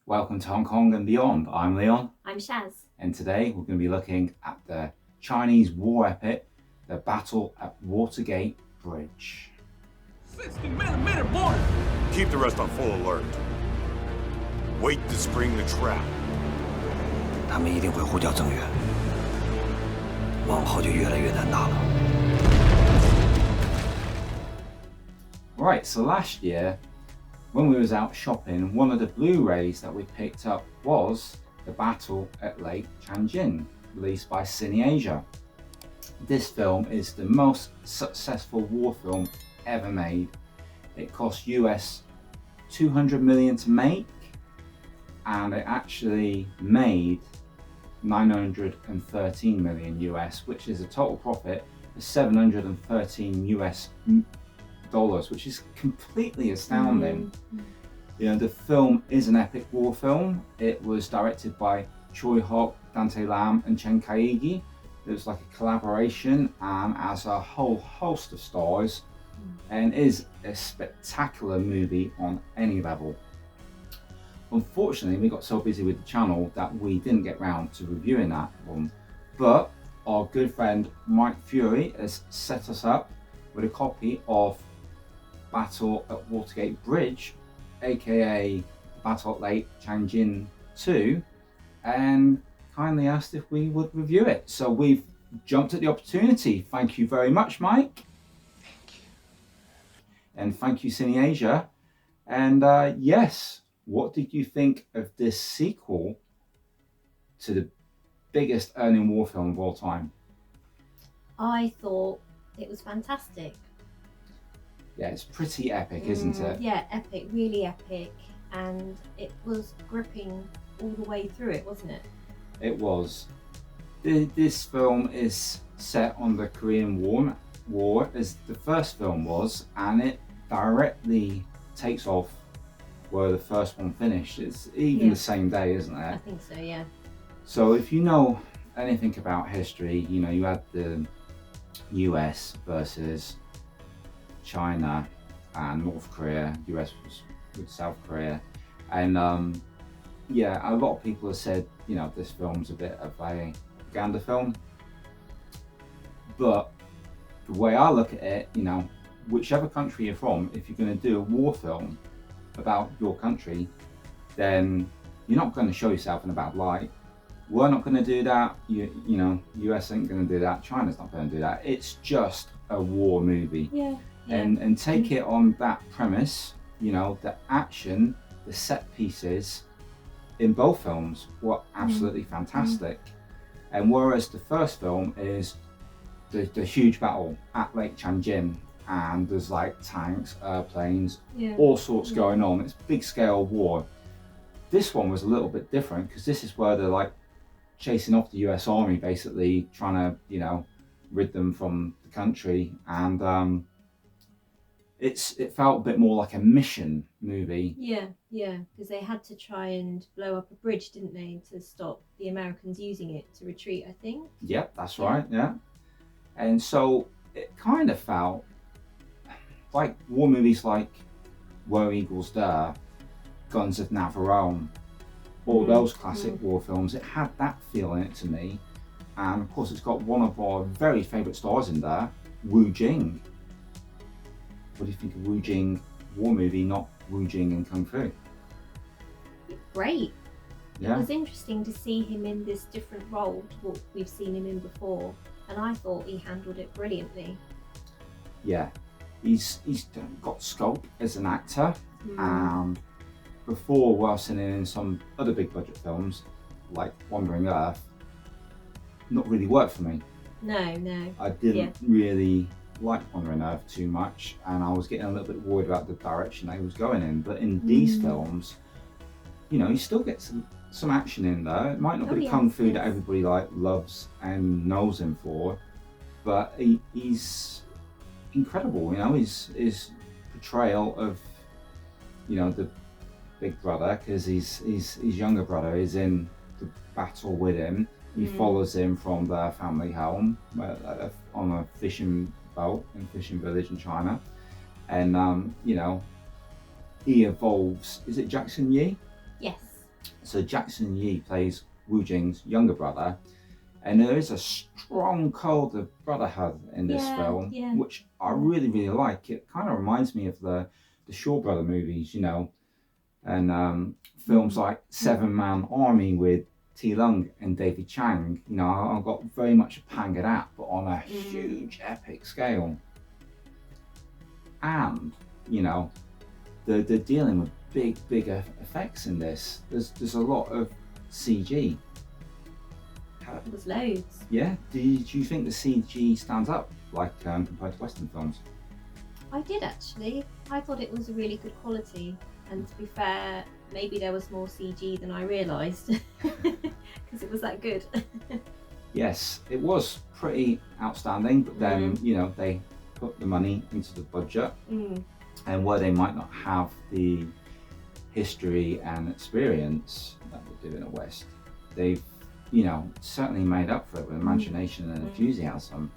Welcome to Hong Kong and beyond. I'm Leon. I'm Shaz. And today we're going to be looking at the Chinese war epic, the Battle at Watergate Bridge. 60mm mortar! Keep the rest on full alert. Wait to spring the trap. 他们一定会呼叫增援，往后就越来越难打了。 Right, so last year, when we was out shopping, one of the Blu-rays that we picked up was The Battle at Lake Changjin, released by CineAsia. This film is the most successful war film ever made. It cost US 200 million to make, and it actually made 913 million US, which is a total profit of 713 US dollars, which is completely astounding. You know, the film is an epic war film. It was directed by Tsui Hark Dante Lam and Chen Kaige. It was like a collaboration and as a whole host of stars, and is a spectacular movie on any level. Unfortunately, we got so busy with the channel that we didn't get round to reviewing that one, but our good friend Mike Fury has set us up with a copy of Battle at Watergate Bridge, aka Battle at Lake Changjin 2, and kindly asked if we would review it. So we've jumped at the opportunity. Thank you very much, Mike. Thank you. And thank you, CineAsia. And yes, what did you think of this sequel to the biggest earning war film of all time? I thought it was fantastic. Yeah, it's pretty epic, isn't it? Yeah, epic, really epic. And it was gripping all the way through it, wasn't it? It was. This film is set on the Korean War as the first film was, and it directly takes off where the first one finished. It's even the same day, isn't it? I think so, yeah. So if you know anything about history, you know, you had the US versus China and North Korea. US was with South Korea, and yeah, a lot of people have said, you know, this film's a bit of a propaganda film, but the way I look at it, you know, whichever country you're from, if you're going to do a war film about your country, then you're not going to show yourself in a bad light. We're not going to do that. You know, US ain't going to do that. China's not going to do that. It's just a war movie. Yeah. And take it on that premise. You know, the action, the set pieces in both films were absolutely fantastic. And whereas the first film is the huge battle at Lake Changjin, and there's like tanks, airplanes, all sorts going on. It's big scale war. This one was a little bit different because this is where they're like chasing off the US Army, basically trying to, you know, rid them from the country. And it felt a bit more like a mission movie. Yeah, because they had to try and blow up a bridge, didn't they, to stop the Americans using it to retreat, I think. Yep, that's right, yeah. And so it kind of felt like war movies like Where Eagles Dare, Guns of Navarone, all those classic war films. It had that feel in it to me. And of course it's got one of our very favourite stars in there, Wu Jing. What do you think of Wu Jing war movie, not Wu Jing in Kung Fu? Great. Yeah. It was interesting to see him in this different role to what we've seen him in before, and I thought he handled it brilliantly. Yeah, he's got scope as an actor, and before, while seen him in some other big budget films like Wandering Earth, not really worked for me. No. I didn't really like Wandering Earth too much, and I was getting a little bit worried about the direction he was going in. But in these films, you know, you still get some action in there. It might not be the kung fu that everybody like loves and knows him for, but he's incredible. You know, his portrayal of, you know, the big brother, because his younger brother is in the battle with him. He follows him from their family home on a fishing boat in fishing village in China, and you know, he evolves. Is it Jackson Yi? Yes. So Jackson Yi plays Wu Jing's younger brother, and there is a strong code of brotherhood in this film, which I really, really like. It kind of reminds me of the Shaw Brother movies, you know, and films like Seven Man Army with T. Lung and David Chang. You know, I got very much a pang of that, but on a huge epic scale. And, you know, they're dealing with big effects in this. There's a lot of CG. There's loads. Yeah. Do you think the CG stands up like compared to Western films? I did actually. I thought it was a really good quality, and to be fair, maybe there was more CG than I realised because it was that good. Yes, it was pretty outstanding, but then you know, they put the money into the budget, and where they might not have the history and experience that they do in the West, they've, you know, certainly made up for it with imagination and enthusiasm.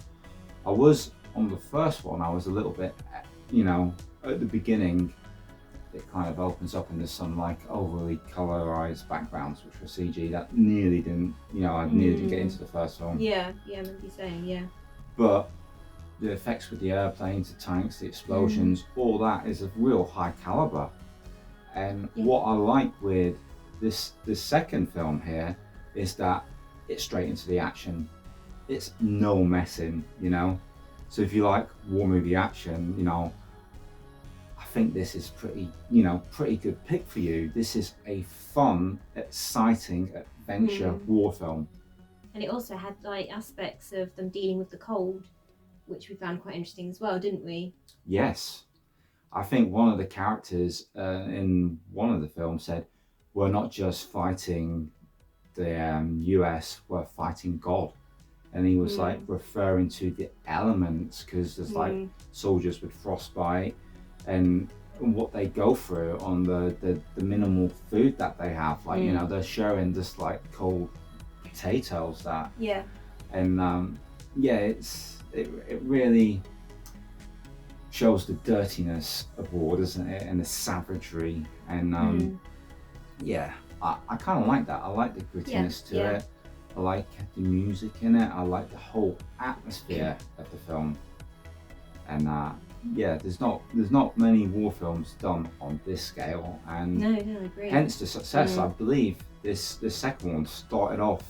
I was on the first one, I was a little bit, you know, at the beginning it kind of opens up into some like overly colorized backgrounds which were CG that nearly didn't, you know, I nearly didn't get into the first film. Yeah, I remember you saying, But the effects with the airplanes, the tanks, the explosions, all that is of real high caliber. And what I like with this second film here is that it's straight into the action. It's no messing, you know. So if you like war movie action, you know, I think this is pretty good pick for you. This is a fun, exciting adventure war film. And it also had like aspects of them dealing with the cold, which we found quite interesting as well, didn't we? Yes. I think one of the characters in one of the films said, we're not just fighting the US, we're fighting God. And he was like referring to the elements, because there's like soldiers with frostbite and what they go through on the minimal food that they have. Like, you know, they're showing just like cold potatoes that. Yeah. And it really shows the dirtiness of war, doesn't it? And the savagery. And I kind of like that. I like the grittiness to it. I like the music in it. I like the whole atmosphere of the film. And there's not many war films done on this scale. And no, I agree. Hence the success. I believe this second one started off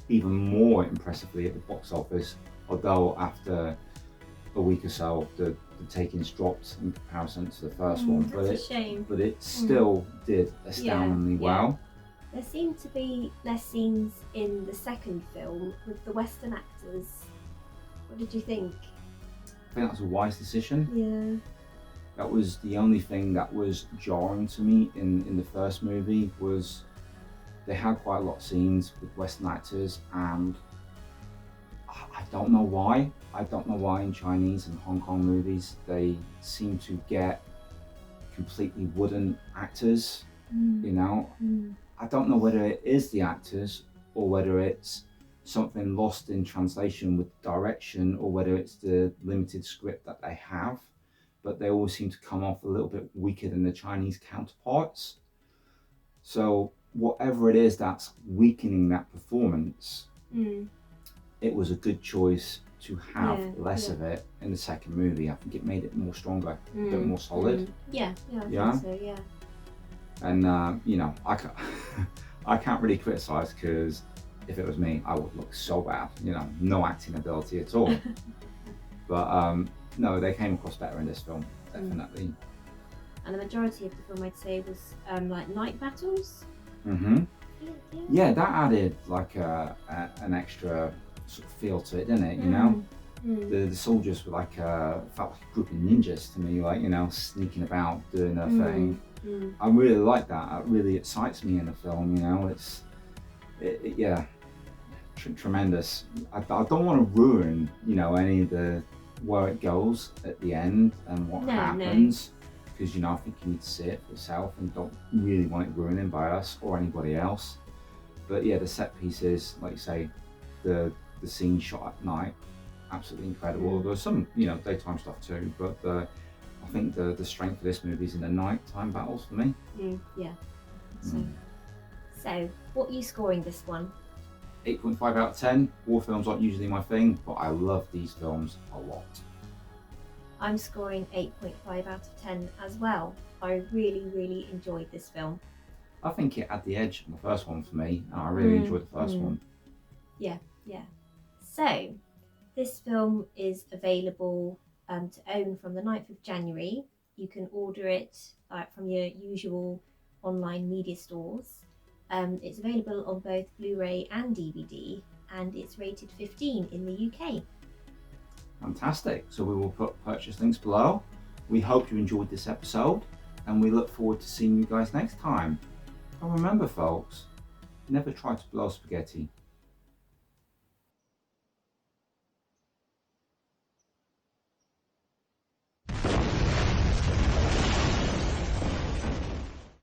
even more impressively at the box office. Although after a week or so, the takings dropped in comparison to the first one. That's a shame. But it still did astoundingly well. There seemed to be less scenes in the second film with the Western actors. What did you think? I think that was a wise decision. Yeah. That was the only thing that was jarring to me in the first movie, was they had quite a lot of scenes with Western actors, and I don't know why. I don't know why in Chinese and Hong Kong movies they seem to get completely wooden actors, you know. I don't know whether it is the actors or whether it's something lost in translation with direction, or whether it's the limited script that they have, but they always seem to come off a little bit weaker than the Chinese counterparts. So whatever it is that's weakening that performance, it was a good choice to have less of it in the second movie. I think it made it more stronger, a bit more solid. I think so, yeah. And you know, I can't really criticize, because if it was me, I would look so bad. You know, no acting ability at all. But no, they came across better in this film, definitely. And the majority of the film, I'd say, was like night battles. Yeah, that added like an extra sort of feel to it, didn't it? You know, the soldiers were like felt like a group of ninjas to me, like, you know, sneaking about doing their thing. I really like that. It really excites me in a film. You know, it's tremendous. I don't want to ruin, you know, any of the where it goes at the end and what happens, because you know, I think you need to see it for yourself and don't really want it ruined by us or anybody else. But yeah, the set pieces, like you say, the scene shot at night, absolutely incredible. There was some, you know, daytime stuff too, but I think the strength of this movie is in the nighttime battles for me. So So, what are you scoring this one? 8.5 out of 10. War films aren't usually my thing, but I love these films a lot. I'm scoring 8.5 out of 10 as well. I really enjoyed this film. I think it had the edge on the first one for me, and I really enjoyed the first one. Yeah. So, this film is available to own from the 9th of January. You can order it from your usual online media stores. It's available on both Blu-ray and DVD, and it's rated 15 in the UK. Fantastic. So we will put purchase links below. We hope you enjoyed this episode, and we look forward to seeing you guys next time. And remember, folks, never try to blow spaghetti.